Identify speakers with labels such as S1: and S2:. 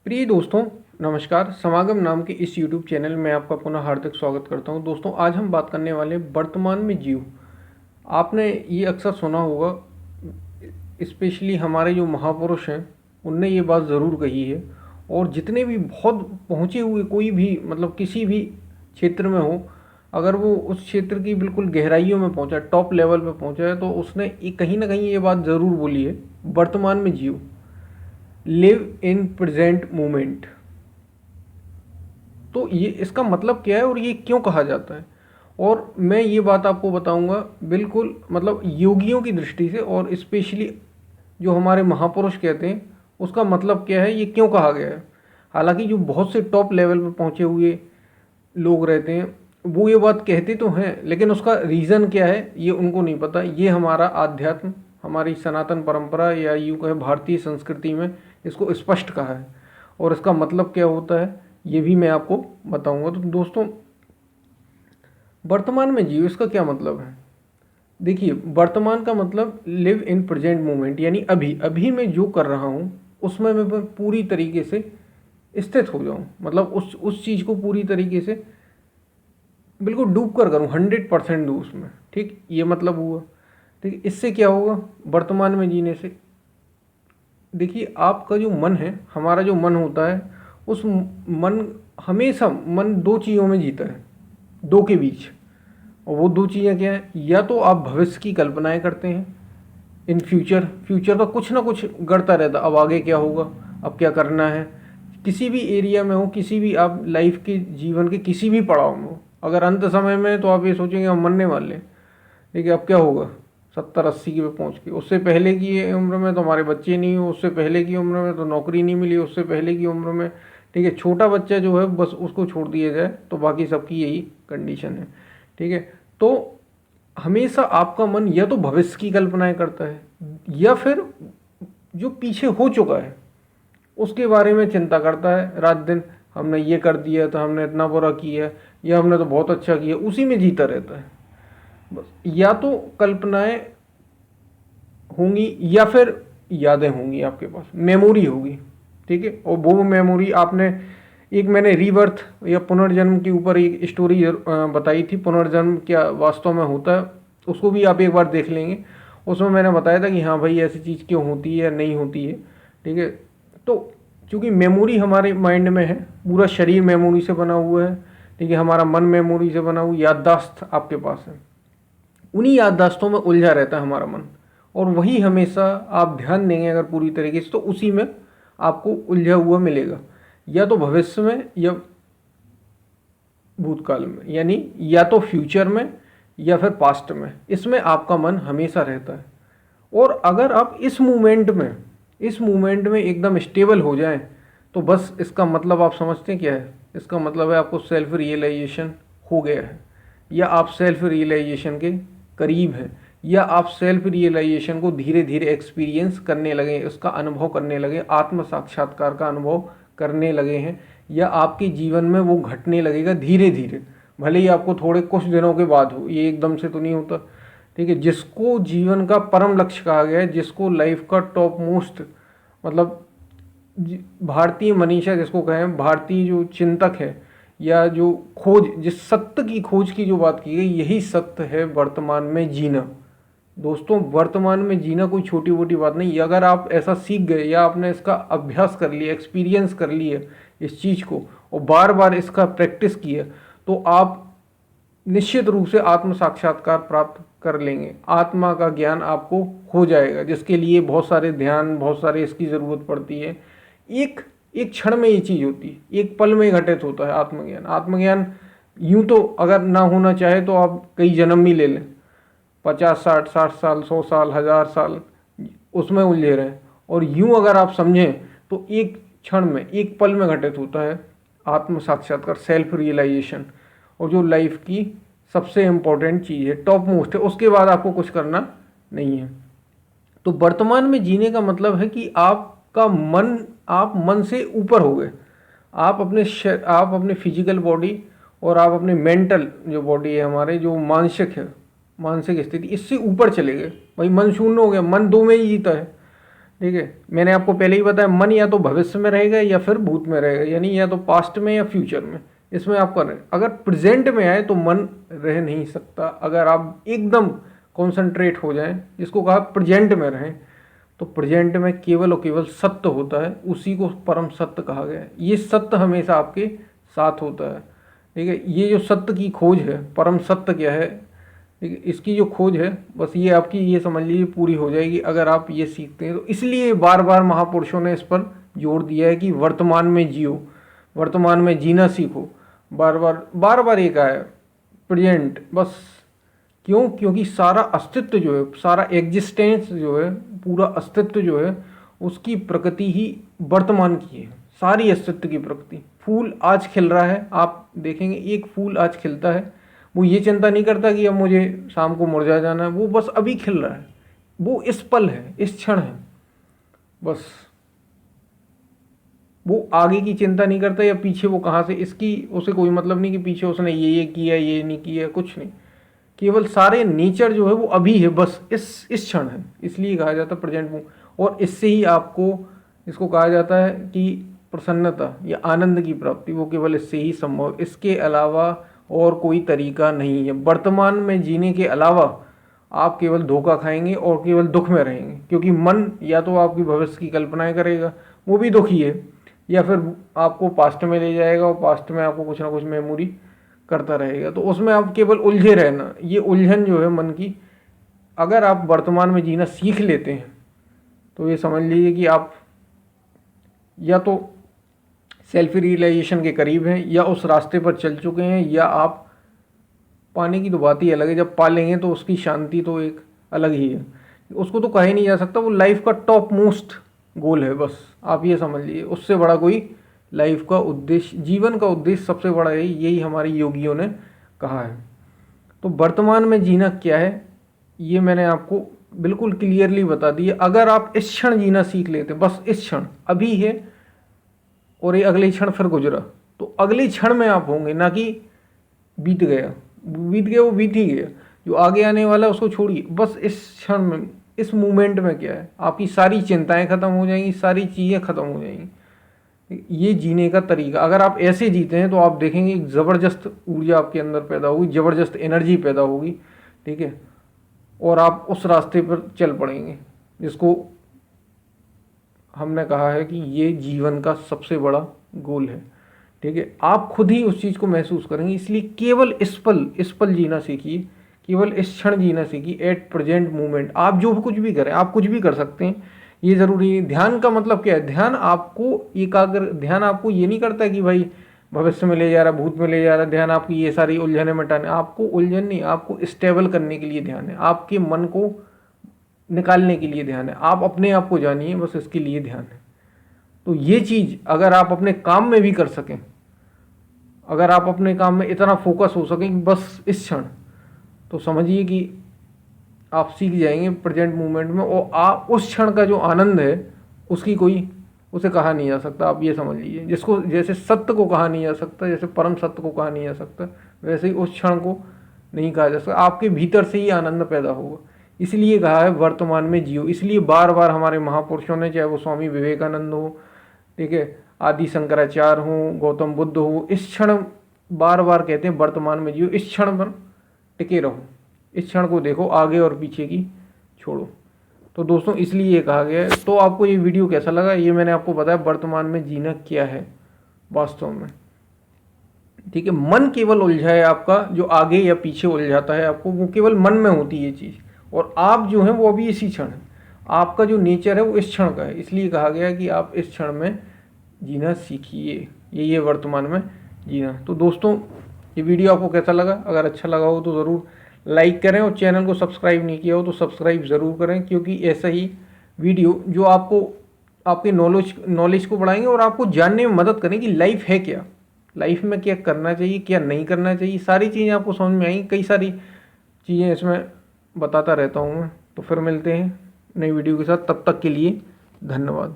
S1: प्रिय दोस्तों, नमस्कार। समागम नाम के इस यूट्यूब चैनल में आपका पुनः हार्दिक स्वागत करता हूं। दोस्तों, आज हम बात करने वाले हैं वर्तमान में जियो। आपने ये अक्सर सुना होगा, स्पेशली हमारे जो महापुरुष हैं उनने ये बात ज़रूर कही है। और जितने भी बहुत पहुँचे हुए कोई भी किसी भी क्षेत्र में हो, अगर वो उस क्षेत्र की बिल्कुल गहराइयों में पहुँचा, टॉप लेवल पे पहुँचा है, तो उसने कहीं ना कहीं ये बात ज़रूर बोली है, वर्तमान में जियो, लिव इन प्रेजेंट मोमेंट। तो ये इसका मतलब क्या है और ये क्यों कहा जाता है, और मैं ये बात आपको बताऊंगा बिल्कुल योगियों की दृष्टि से, और स्पेशली जो हमारे महापुरुष कहते हैं उसका मतलब क्या है, ये क्यों कहा गया है। हालांकि जो बहुत से टॉप लेवल पर पहुंचे हुए लोग रहते हैं वो ये बात कहते तो हैं, लेकिन उसका रीज़न क्या है ये उनको नहीं पता। ये हमारा आध्यात्म, हमारी सनातन परंपरा या यूँ कहे भारतीय संस्कृति में इसको स्पष्ट कहा है, और इसका मतलब क्या होता है ये भी मैं आपको बताऊंगा। तो दोस्तों, वर्तमान में जियो, इसका क्या मतलब है। देखिए, वर्तमान का मतलब लिव इन प्रेजेंट मोमेंट, यानी अभी अभी मैं जो कर रहा हूँ उसमें मैं पूरी तरीके से स्थित हो जाऊँ, मतलब उस चीज़ को पूरी तरीके से बिल्कुल डूब कर करूँ, 100% दूँ उसमें। ठीक, ये मतलब हुआ। ठीक, इससे क्या होगा वर्तमान में जीने से। देखिए, आपका जो मन है, हमारा जो मन होता है, उस मन हमेशा मन दो चीज़ों में जीता है, दो के बीच। और वो दो चीज़ें क्या हैं, या तो आप भविष्य की कल्पनाएं करते हैं, इन फ्यूचर का कुछ ना कुछ गढ़ता रहता, अब आगे क्या होगा, अब क्या करना है। किसी भी एरिया में हो, किसी भी आप लाइफ के जीवन के किसी भी पड़ाव में हो, अगर अंत समय में तो आप ये सोचेंगे हम मरने वाले हैं, ठीक है, अब क्या होगा 70-80 की पे पहुँच के। उससे पहले की उम्र में तो हमारे बच्चे नहीं हो, उससे पहले की उम्र में तो नौकरी नहीं मिली, उससे पहले की उम्र में, ठीक है, छोटा बच्चा जो है बस उसको छोड़ दिया जाए तो बाकी सबकी यही कंडीशन है। ठीक है, तो हमेशा आपका मन या तो भविष्य की कल्पनाएं करता है, या फिर जो पीछे हो चुका है उसके बारे में चिंता करता है रात दिन। हमने ये कर दिया था, हमने इतना बुरा किया, या हमने तो बहुत अच्छा किया, उसी में जीता रहता है बस। या तो कल्पनाएं होंगी या फिर यादें होंगी, आपके पास मेमोरी होगी। ठीक है, और वो मेमोरी आपने, एक मैंने रीबर्थ या पुनर्जन्म के ऊपर एक स्टोरी बताई थी, पुनर्जन्म क्या वास्तव में होता है, उसको भी आप एक बार देख लेंगे। उसमें मैंने बताया था कि हाँ भाई, ऐसी चीज़ क्यों होती है या नहीं होती है। ठीक है, तो चूँकि मेमोरी हमारे माइंड में है, पूरा शरीर मेमोरी से बना हुआ है, ठीक है, हमारा मन मेमोरी से बना हुआ, याददाश्त आपके पास है, उन्हीं याददाश्तों में उलझा रहता है हमारा मन। और वही हमेशा आप ध्यान देंगे अगर पूरी तरीके से, तो उसी में आपको उलझा हुआ मिलेगा, या तो भविष्य में या भूतकाल में, यानी या तो फ्यूचर में या फिर पास्ट में। इसमें आपका मन हमेशा रहता है। और अगर आप इस मूवमेंट में एकदम स्टेबल हो जाएं, तो बस इसका मतलब आप समझते हैं क्या है। इसका मतलब है आपको सेल्फ रियलाइजेशन हो गया है, या आप सेल्फ रियलाइजेशन के करीब हैं, या आप सेल्फ रियलाइजेशन को धीरे धीरे एक्सपीरियंस करने लगे, उसका अनुभव करने लगे, आत्म साक्षात्कार का अनुभव करने लगे हैं, या आपके जीवन में वो घटने लगेगा धीरे धीरे। भले ही आपको थोड़े कुछ दिनों के बाद हो, ये एकदम से तो नहीं होता। ठीक है, जिसको जीवन का परम लक्ष्य कहा गया है, जिसको लाइफ का टॉप मोस्ट, मतलब भारतीय मनीषा जिसको कहें, भारतीय जो चिंतक है, या जो खोज, जिस सत्य की खोज की जो बात की गई, यही सत्य है वर्तमान में जीना। दोस्तों, वर्तमान में जीना कोई छोटी मोटी बात नहीं। अगर आप ऐसा सीख गए, या आपने इसका अभ्यास कर लिया, एक्सपीरियंस कर लिया इस चीज़ को, और बार बार इसका प्रैक्टिस किया, तो आप निश्चित रूप से आत्म साक्षात्कार प्राप्त कर लेंगे। आत्मा का ज्ञान आपको हो जाएगा, जिसके लिए बहुत सारे ध्यान, बहुत सारे इसकी ज़रूरत पड़ती है। एक एक क्षण में ये चीज़ होती है, एक पल में घटित होता है आत्मज्ञान। आत्मज्ञान यूँ तो अगर ना होना चाहे तो आप कई जन्म भी ले लें, 50-60 साल, 100 साल, 1000 साल उसमें उलझे रहें, और यूँ अगर आप समझें तो एक क्षण में, एक पल में घटित होता है आत्म साक्षात्कार, सेल्फ रियलाइजेशन। और जो लाइफ की सबसे इम्पोर्टेंट चीज़ है, टॉप मोस्ट है, उसके बाद आपको कुछ करना नहीं है। तो वर्तमान में जीने का मतलब है कि आपका मन, आप मन से ऊपर हो गए। आप अपने फिजिकल बॉडी, और आप अपने मेंटल जो बॉडी है हमारे, जो मानसिक है, मानसिक स्थिति, इससे ऊपर चले गए। भाई मन शून्य हो गया, मन दो में ही जीता है। ठीक है, मैंने आपको पहले ही बताया मन या तो भविष्य में रहेगा या फिर भूत में रहेगा, यानी या तो पास्ट में या फ्यूचर में, इसमें आपका रहे। अगर प्रेजेंट में आए तो मन रह नहीं सकता। अगर आप एकदम कॉन्सेंट्रेट हो जाएं, जिसको कहा प्रेजेंट में रहें, तो प्रेजेंट में केवल और केवल सत्य होता है, उसी को परम सत्य कहा गया है। ये सत्य हमेशा आपके साथ होता है। ठीक है, ये जो सत्य की खोज है, परम सत्य क्या है, ठीक है, इसकी जो खोज है, बस ये आपकी ये समझ लीजिए पूरी हो जाएगी अगर आप ये सीखते हैं। तो इसलिए बार बार महापुरुषों ने इस पर जोर दिया है कि वर्तमान में जियो, वर्तमान में जीना सीखो। बार बार ये कहा है प्रेजेंट, बस क्यों? क्योंकि सारा अस्तित्व जो है, सारा एग्जिस्टेंस जो है, पूरा अस्तित्व जो है, उसकी प्रकृति ही वर्तमान की है। सारी अस्तित्व की प्रकृति, फूल आज खिल रहा है, आप देखेंगे एक फूल आज खिलता है, वो ये चिंता नहीं करता कि अब मुझे शाम को मुरझा जाना है, वो बस अभी खिल रहा है, वो इस पल है, इस क्षण है, बस वो आगे की चिंता नहीं करता या पीछे वो कहाँ से, इसकी उसे कोई मतलब नहीं कि पीछे उसने ये किया, ये नहीं किया, कुछ नहीं। केवल सारे नेचर जो है वो अभी है, बस इस क्षण है, इसलिए कहा जाता है प्रेजेंट मूवमेंट। और इससे ही आपको इसको कहा जाता है कि प्रसन्नता या आनंद की प्राप्ति वो केवल इससे ही संभव, इसके अलावा और कोई तरीका नहीं है। वर्तमान में जीने के अलावा आप केवल धोखा खाएंगे और केवल दुख में रहेंगे, क्योंकि मन या तो आपकी भविष्य की कल्पनाएं करेगा, वो भी दुखी है, या फिर आपको पास्ट में ले जाएगा और पास्ट में आपको कुछ ना कुछ मेमोरी करता रहेगा, तो उसमें आप केवल उलझे रहना। ये उलझन जो है मन की, अगर आप वर्तमान में जीना सीख लेते हैं तो ये समझ लीजिए कि आप या तो सेल्फ रियलाइजेशन के करीब हैं, या उस रास्ते पर चल चुके हैं, या आप पाने की तो बात ही अलग है, जब पा लेंगे तो उसकी शांति तो एक अलग ही है, उसको तो कहा ही नहीं जा सकता, वो लाइफ का टॉप मोस्ट गोल है। बस आप ये समझ लीजिए, उससे बड़ा कोई लाइफ का उद्देश्य, जीवन का उद्देश्य सबसे बड़ा है, यही हमारे योगियों ने कहा है। तो वर्तमान में जीना क्या है, ये मैंने आपको बिल्कुल क्लियरली बता दिया। अगर आप इस क्षण जीना सीख लेते, बस इस क्षण अभी है और ये अगले क्षण फिर गुजरा, तो अगले क्षण में आप होंगे, ना कि बीत गया वो बीत ही गया, जो आगे आने वाला है उसको छोड़िए, बस इस क्षण में, इस मोमेंट में क्या है, आपकी सारी चिंताएं खत्म हो जाएंगी, सारी चीज़ें खत्म हो जाएंगी। ये जीने का तरीका, अगर आप ऐसे जीते हैं तो आप देखेंगे एक ज़बरदस्त ऊर्जा आपके अंदर पैदा होगी, ज़बरदस्त एनर्जी पैदा होगी, ठीक है, और आप उस रास्ते पर चल पड़ेंगे जिसको हमने कहा है कि ये जीवन का सबसे बड़ा गोल है। ठीक है, आप खुद ही उस चीज़ को महसूस करेंगे। इसलिए केवल इस पल जीना सीखिए, केवल इस क्षण जीना सीखिए, एट प्रेजेंट मोमेंट। आप जो कुछ भी करें, आप कुछ भी कर सकते हैं, ये ज़रूरी है। ध्यान का मतलब क्या है? ध्यान आपको एकाग्र, ध्यान आपको ये नहीं करता कि भाई भविष्य में ले जा रहा, भूत में ले जा रहा। ध्यान आपकी ये सारी उलझने मिटाने, आपको उलझन नहीं, आपको स्टेबल करने के लिए ध्यान है, आपके मन को निकालने के लिए ध्यान है। आप अपने आप को जानिए, बस इसके लिए ध्यान है। तो ये चीज़ अगर आप अपने काम में भी कर सकें, अगर आप अपने काम में इतना फोकस हो सकें कि बस इस क्षण, तो समझिए कि आप सीख जाएंगे प्रेजेंट मोमेंट में, और आप उस क्षण का जो आनंद है उसकी कोई, उसे कहा नहीं जा सकता। आप ये समझ लीजिए, जिसको जैसे सत्य को कहा नहीं जा सकता, जैसे परम सत्य को कहा नहीं जा सकता, वैसे ही उस क्षण को नहीं कहा जा सकता। आपके भीतर से ही आनंद पैदा होगा। इसलिए कहा है वर्तमान में जियो। इसलिए बार बार हमारे महापुरुषों ने, चाहे वो स्वामी विवेकानंद हो, ठीक है, आदि शंकराचार्य हों, गौतम बुद्ध हो, इस क्षण बार बार कहते हैं वर्तमान में जियो, इस क्षण पर टिके रहो, इस क्षण को देखो, आगे और पीछे की छोड़ो। तो दोस्तों इसलिए ये कहा गया है। तो आपको ये वीडियो कैसा लगा, ये मैंने आपको बताया वर्तमान में जीना क्या है वास्तव में। ठीक है, मन केवल उलझा है आपका, जो आगे या पीछे उलझाता है आपको, वो केवल मन में होती है ये चीज़, और आप जो हैं वो अभी इसी क्षण है। आपका जो नेचर है वो इस क्षण का है। इसलिए कहा गया कि आप इस क्षण में जीना सीखिए, यही है वर्तमान में जीना। तो दोस्तों ये वीडियो आपको कैसा लगा? अगर अच्छा लगा हो तो ज़रूर लाइक करें, और चैनल को सब्सक्राइब नहीं किया हो तो सब्सक्राइब ज़रूर करें, क्योंकि ऐसा ही वीडियो जो आपको आपके नॉलेज को बढ़ाएंगे और आपको जानने में मदद करें कि लाइफ है क्या, लाइफ में क्या करना चाहिए, क्या नहीं करना चाहिए, सारी चीज़ें आपको समझ में आएंगी। कई सारी चीज़ें इसमें बताता रहता हूँ मैं। तो फिर मिलते हैं नई वीडियो के साथ, तब तक के लिए धन्यवाद।